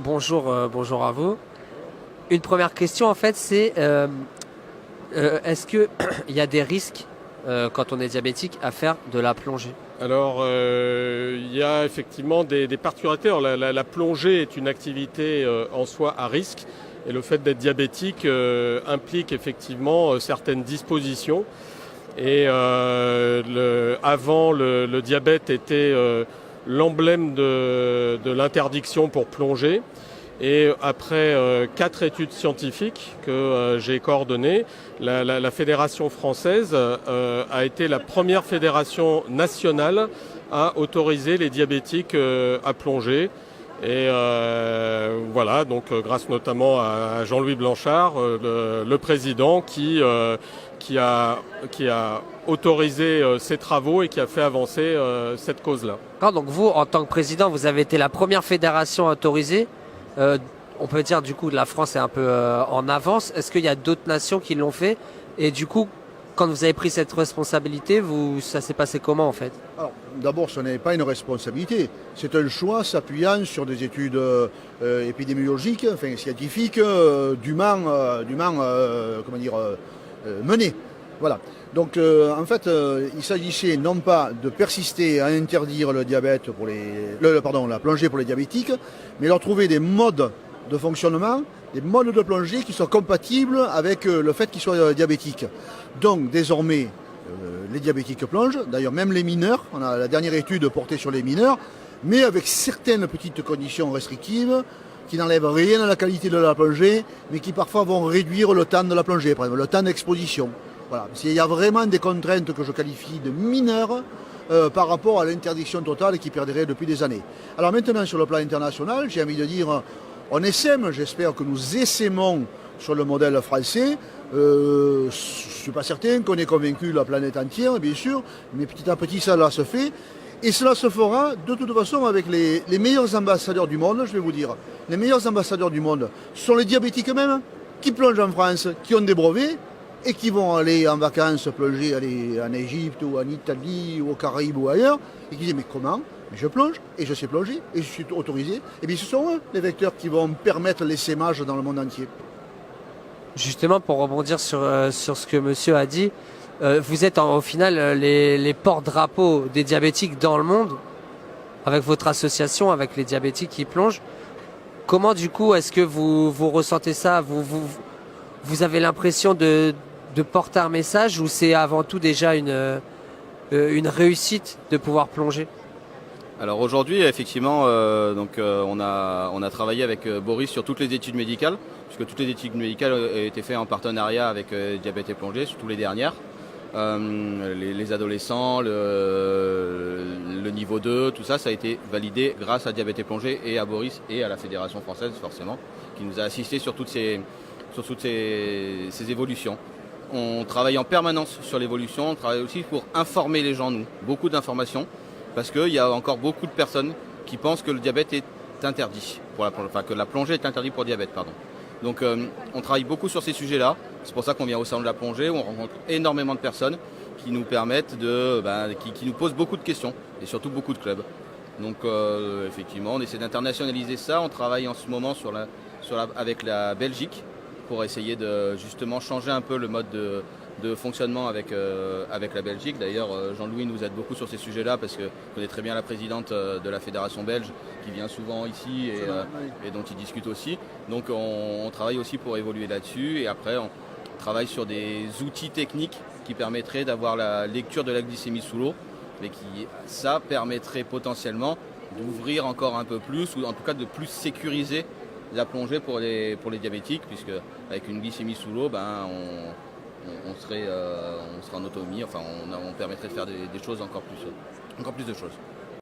Bonjour, bonjour à vous. Une première question en fait, c'est est-ce que il y a des risques quand on est diabétique à faire de la plongée? Alors, il y a effectivement des particularités. Alors, la plongée est une activité en soi à risque. Et le fait d'être diabétique implique effectivement certaines dispositions. Et avant, le diabète était l'emblème de l'interdiction pour plonger. Et après 4 études scientifiques que j'ai coordonnées, la Fédération française a été la première fédération nationale à autoriser les diabétiques à plonger. Et voilà, donc grâce notamment à Jean-Louis Blanchard, le président, qui a autorisé ces travaux et qui a fait avancer cette cause-là. Donc vous, en tant que président, vous avez été la première fédération autorisée. On peut dire du coup la France est un peu en avance. Est-ce qu'il y a d'autres nations qui l'ont fait? Et du coup, quand vous avez pris cette responsabilité, ça s'est passé comment en fait? Alors, d'abord, ce n'est pas une responsabilité. C'est un choix s'appuyant sur des études épidémiologiques, enfin scientifiques, dûment menées. Voilà. Donc, en fait, il s'agissait non pas de persister à interdire le diabète la plongée pour les diabétiques, mais leur trouver des modes de fonctionnement, des modes de plongée qui soient compatibles avec le fait qu'ils soient diabétiques. Donc, désormais, les diabétiques plongent, d'ailleurs même les mineurs, on a la dernière étude portée sur les mineurs, mais avec certaines petites conditions restrictives qui n'enlèvent rien à la qualité de la plongée, mais qui parfois vont réduire le temps de la plongée, par exemple le temps d'exposition. Voilà. Il y a vraiment des contraintes que je qualifie de mineures par rapport à l'interdiction totale qui perdurait depuis des années. Alors maintenant, sur le plan international, j'ai envie de dire, on essaime, j'espère que nous essaimons sur le modèle français. Je ne suis pas certain qu'on ait convaincu la planète entière, bien sûr, mais petit à petit, cela se fait. Et cela se fera de toute façon avec les meilleurs ambassadeurs du monde, je vais vous dire. Les meilleurs ambassadeurs du monde sont les diabétiques eux-mêmes qui plongent en France, qui ont des brevets et qui vont aller en vacances plonger en Égypte ou en Italie ou aux Caraïbes ou ailleurs, et qui disent mais comment? Mais je plonge et je sais plonger et je suis autorisé. Et bien ce sont eux les vecteurs qui vont permettre l'essaimage dans le monde entier. Justement, pour rebondir sur ce que monsieur a dit, vous êtes au final les porte-drapeaux des diabétiques dans le monde, avec votre association, avec les diabétiques qui plongent. Comment du coup est-ce que vous ressentez ça? Vous avez l'impression de porter un message ou c'est avant tout déjà une réussite de pouvoir plonger? Alors aujourd'hui, effectivement, on a travaillé avec Boris sur toutes les études médicales, puisque toutes les études médicales ont été faites en partenariat avec Diabète et Plongée, surtout les dernières. Les adolescents, le niveau 2, tout ça, ça a été validé grâce à Diabète et Plongée et à Boris et à la Fédération française, forcément, qui nous a assistés sur toutes ces évolutions. On travaille en permanence sur l'évolution, on travaille aussi pour informer les gens, nous, beaucoup d'informations. Parce qu'il y a encore beaucoup de personnes qui pensent que le diabète est interdit, que la plongée est interdite pour le diabète, pardon. Donc on travaille beaucoup sur ces sujets-là. C'est pour ça qu'on vient au salon de la plongée, où on rencontre énormément de personnes qui nous permettent qui nous posent beaucoup de questions et surtout beaucoup de clubs. Donc effectivement, on essaie d'internationaliser ça. On travaille en ce moment avec la Belgique pour essayer de justement changer un peu le mode de fonctionnement avec la Belgique. D'ailleurs, Jean-Louis nous aide beaucoup sur ces sujets-là parce que connaît très bien la présidente de la fédération belge qui vient souvent ici et dont il discute aussi. Donc on travaille aussi pour évoluer là-dessus et après on travaille sur des outils techniques qui permettraient d'avoir la lecture de la glycémie sous l'eau mais qui, ça, permettrait potentiellement d'ouvrir encore un peu plus ou en tout cas de plus sécuriser la plongée pour les diabétiques puisque avec une glycémie sous l'eau, on serait en autonomie, on permettrait de faire des choses encore plus de choses.